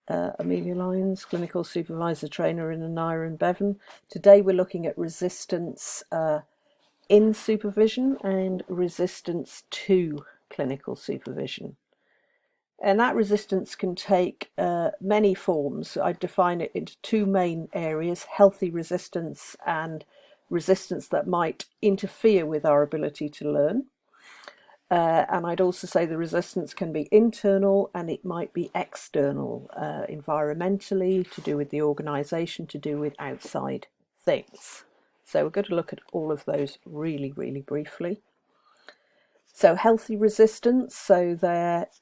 Amelia Lyons, Clinical Supervisor Trainer in Anaya and Bevan. Today we're looking at resistance in supervision and resistance to clinical supervision. And that resistance can take many forms. I define it into two main areas: healthy resistance and resistance that might interfere with our ability to learn. And I'd also say the resistance can be internal and it might be external, environmentally, to do with the organisation, to do with outside things. So we're going to look at all of those really, really briefly. So healthy resistance, so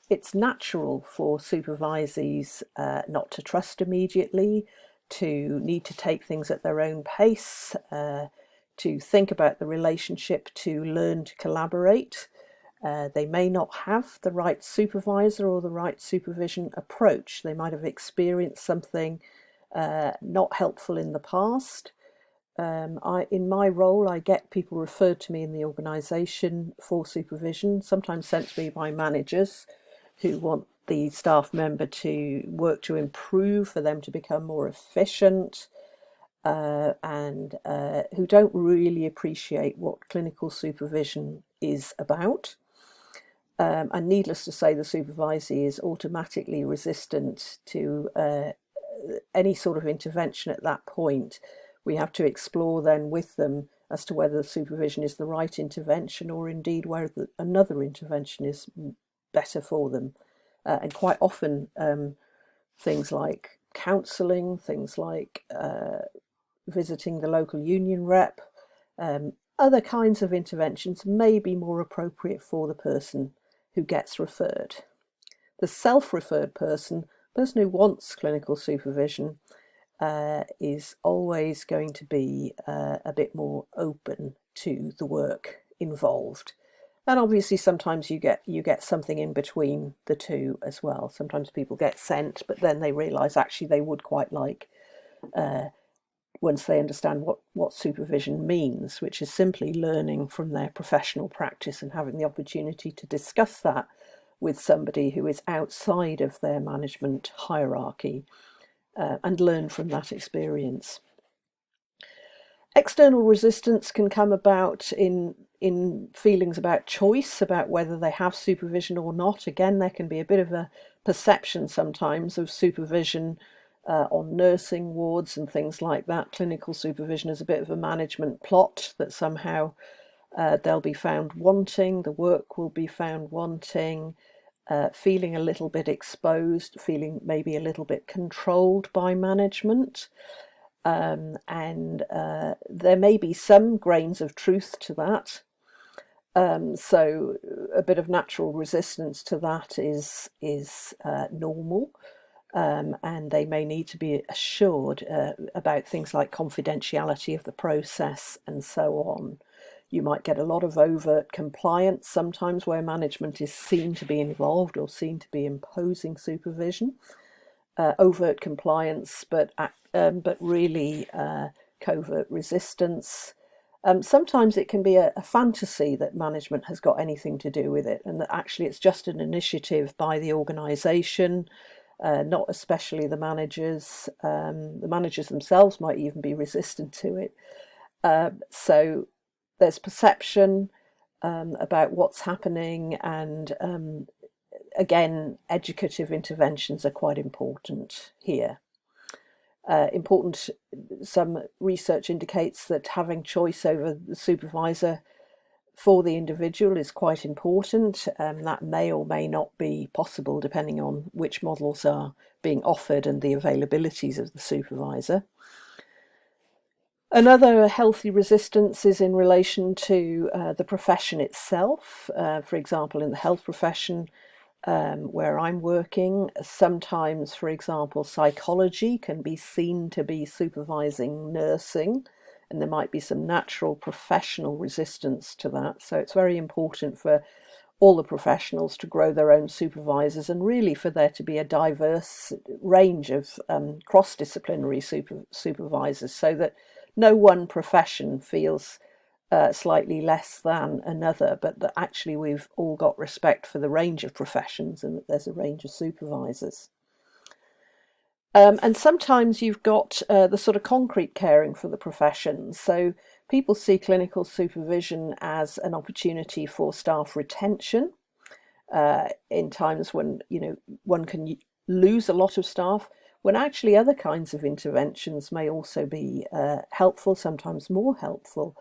it's natural for supervisees not to trust immediately, to need to take things at their own pace, to think about the relationship, to learn to collaborate. They may not have the right supervisor or the right supervision approach. They might have experienced something not helpful in the past. In my role, I get people referred to me in the organisation for supervision, sometimes sent to me by managers who want the staff member to work to improve, for them to become more efficient, and who don't really appreciate what clinical supervision is about. And needless to say, the supervisee is automatically resistant to any sort of intervention at that point. We have to explore then with them as to whether the supervision is the right intervention, or indeed whether another intervention is better for them. And quite often things like counselling, things like visiting the local union rep, other kinds of interventions may be more appropriate for the person who gets referred. The self-referred person who wants clinical supervision, is always going to be a bit more open to the work involved. And obviously sometimes you get something in between the two as well. Sometimes people get sent, but then they realise actually they would quite like, once they understand what supervision means, which is simply learning from their professional practice and having the opportunity to discuss that with somebody who is outside of their management hierarchy, and learn from that experience. External resistance can come about in feelings about choice, about whether they have supervision or not. Again, there can be a bit of a perception sometimes of supervision on nursing wards and things like that. Clinical supervision is a bit of a management plot, that somehow they'll be found wanting, the work will be found wanting, feeling a little bit exposed, feeling maybe a little bit controlled by management. And there may be some grains of truth to that. So a bit of natural resistance to that is normal. And they may need to be assured about things like confidentiality of the process and so on. You might get a lot of overt compliance sometimes, where management is seen to be involved or seen to be imposing supervision. Overt compliance, but really covert resistance. Sometimes it can be a fantasy that management has got anything to do with it, and that actually it's just an initiative by the organisation. Not especially the managers. The managers themselves might even be resistant to it. So there's perception about what's happening, and again, educative interventions are quite important here. Some research indicates that having choice over the supervisor for the individual is quite important. That may or may not be possible depending on which models are being offered and the availabilities of the supervisor. Another healthy resistance is in relation to the profession itself. For example, in the health profession where I'm working, sometimes, for example, psychology can be seen to be supervising nursing, and there might be some natural professional resistance to that. So it's very important for all the professionals to grow their own supervisors, and really for there to be a diverse range of cross-disciplinary supervisors, so that no one profession feels slightly less than another, but that actually we've all got respect for the range of professions and that there's a range of supervisors. And sometimes you've got the sort of concrete caring for the profession. So people see clinical supervision as an opportunity for staff retention in times when, one can lose a lot of staff, when actually other kinds of interventions may also be helpful, sometimes more helpful.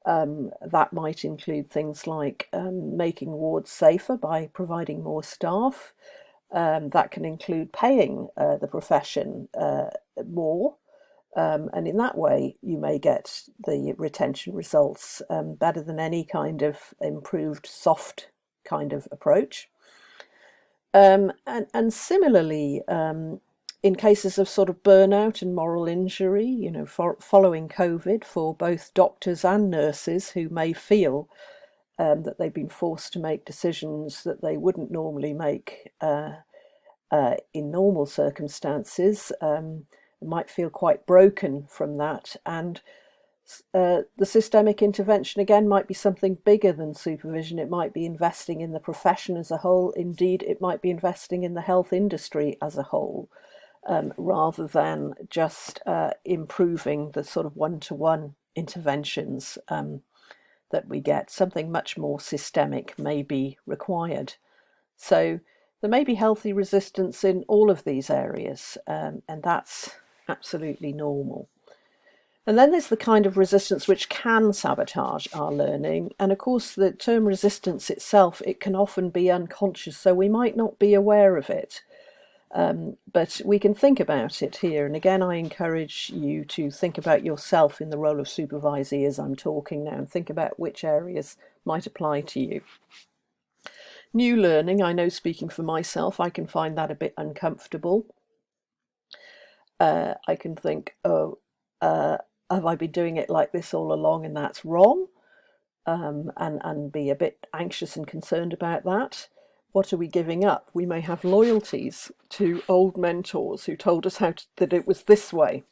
That might include things like making wards safer by providing more staff. That can include paying the profession more. And in that way, you may get the retention results better than any kind of improved soft kind of approach. And similarly, in cases of sort of burnout and moral injury, following COVID, for both doctors and nurses who may feel that they've been forced to make decisions that they wouldn't normally make in normal circumstances, might feel quite broken from that. And the systemic intervention again might be something bigger than supervision. It might be investing in the profession as a whole. Indeed, it might be investing in the health industry as a whole, rather than just improving the sort of one-to-one interventions that we get. Something much more systemic may be required. So there may be healthy resistance in all of these areas, and that's absolutely normal. And then there's the kind of resistance which can sabotage our learning. And of course, the term resistance itself, it can often be unconscious, so we might not be aware of it. But we can think about it here. And again, I encourage you to think about yourself in the role of supervisee as I'm talking now, and think about which areas might apply to you. New learning, I know, speaking for myself, I can find that a bit uncomfortable. I can think, have I been doing it like this all along and that's wrong? And be a bit anxious and concerned about that. What are we giving up? We may have loyalties to old mentors who told us that it was this way.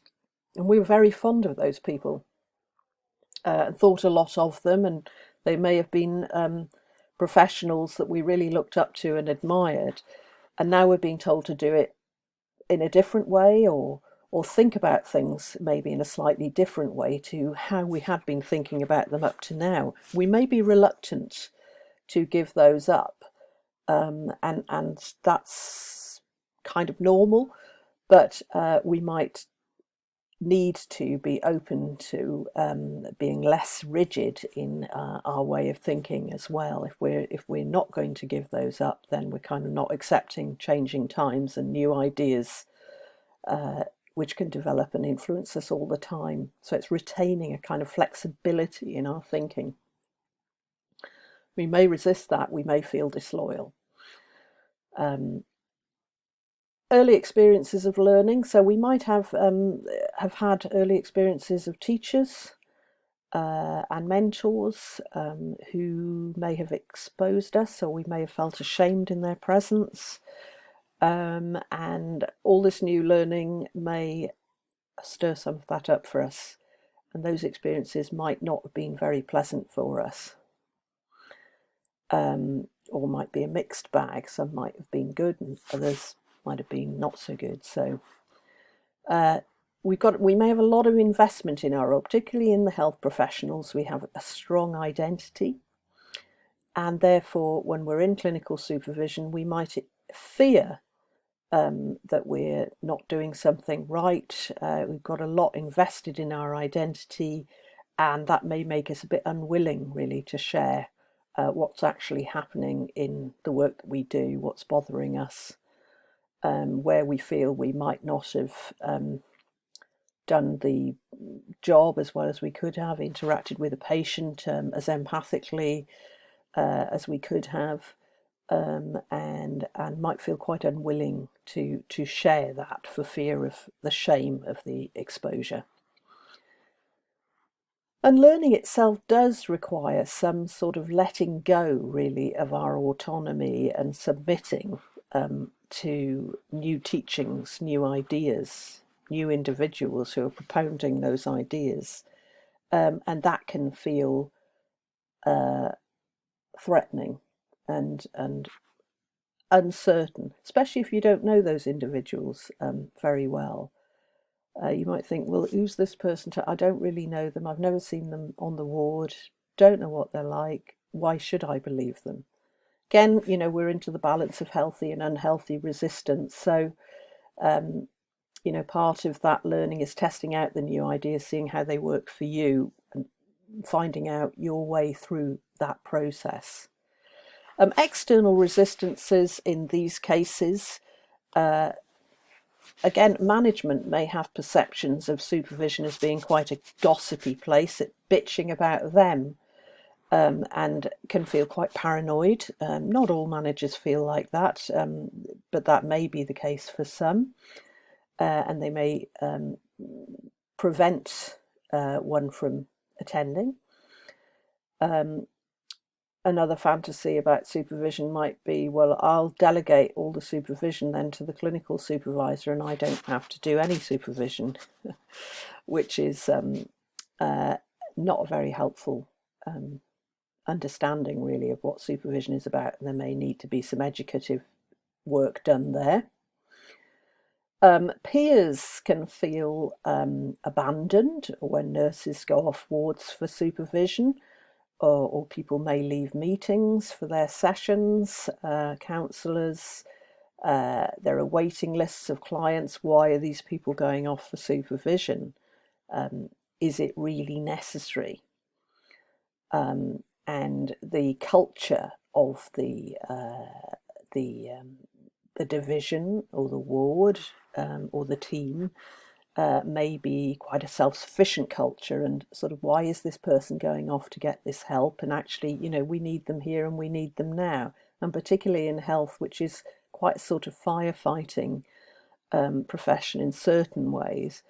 And we were very fond of those people and thought a lot of them. And they may have been professionals that we really looked up to and admired. And now we're being told to do it in a different way, or think about things maybe in a slightly different way to how we had been thinking about them up to now. We may be reluctant to give those up, and that's kind of normal, but we might need to be open to being less rigid in our way of thinking as well. If we're not going to give those up, then we're kind of not accepting changing times and new ideas which can develop and influence us all the time. So it's retaining a kind of flexibility in our thinking. We may resist that, we may feel disloyal. Early experiences of learning. So we might have had early experiences of teachers and mentors who may have exposed us, or we may have felt ashamed in their presence. And all this new learning may stir some of that up for us, and those experiences might not have been very pleasant for us, or might be a mixed bag. Some might have been good and others might have been not so good. So we may have a lot of investment in our role, particularly in the health professionals. We have a strong identity, and therefore when we're in clinical supervision we might fear that we're not doing something right. We've got a lot invested in our identity, and that may make us a bit unwilling really to share what's actually happening in the work that we do, what's bothering us, where we feel we might not have done the job as well as we could have, interacted with a patient as empathically as we could have. And might feel quite unwilling to share that for fear of the shame of the exposure. And learning itself does require some sort of letting go, really, of our autonomy and submitting to new teachings, new ideas, new individuals who are propounding those ideas. And that can feel threatening and uncertain, especially if you don't know those individuals very well. You might think, well, who's this person? I don't really know them. I've never seen them on the ward. Don't know what they're like. Why should I believe them? Again, we're into the balance of healthy and unhealthy resistance. So, part of that learning is testing out the new ideas, seeing how they work for you, and finding out your way through that process. External resistances in these cases, again, management may have perceptions of supervision as being quite a gossipy place, bitching about them, and can feel quite paranoid. Not all managers feel like that, but that may be the case for some, and they may prevent one from attending. Another fantasy about supervision might be, well, I'll delegate all the supervision then to the clinical supervisor and I don't have to do any supervision, which is not a very helpful understanding really of what supervision is about, and there may need to be some educative work done there. Peers can feel abandoned when nurses go off wards for supervision, or people may leave meetings for their sessions. Counsellors, there are waiting lists of clients. Why are these people going off for supervision? Is it really necessary? And the culture of the division or the ward or the team may be quite a self-sufficient culture, and sort of, why is this person going off to get this help? And actually, we need them here and we need them now. And particularly in health, which is quite a sort of firefighting profession in certain ways,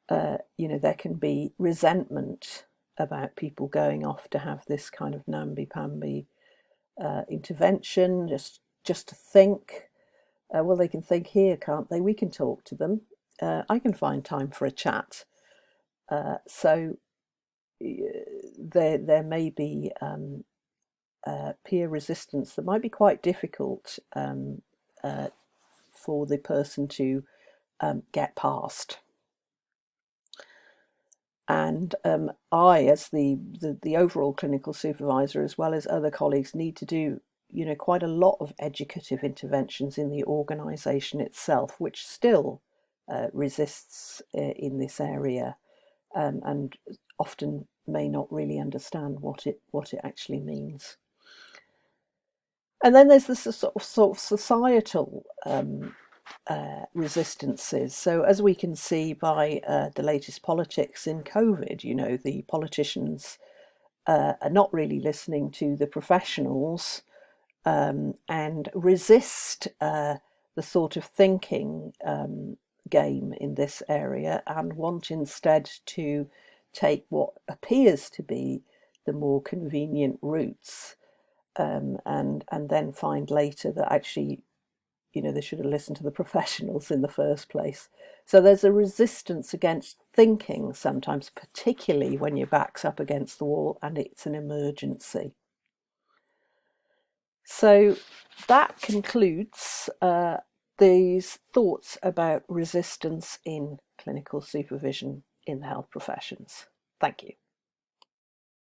there can be resentment about people going off to have this kind of namby-pamby intervention, just to think. Well, they can think here, can't they? We can talk to them. I can find time for a chat. So there may be peer resistance that might be quite difficult for the person to get past. And I, as the overall clinical supervisor, as well as other colleagues, need to do quite a lot of educative interventions in the organisation itself, which still resists in this area, and often may not really understand what it actually means. And then there's this sort of societal resistances. So as we can see by the latest politics in COVID, the politicians are not really listening to the professionals, and resist the sort of thinking game in this area, and want instead to take what appears to be the more convenient routes, and then find later that actually they should have listened to the professionals in the first place. So there's a resistance against thinking sometimes, particularly when your back's up against the wall and it's an emergency. So that concludes these thoughts about resistance in clinical supervision in the health professions. Thank you.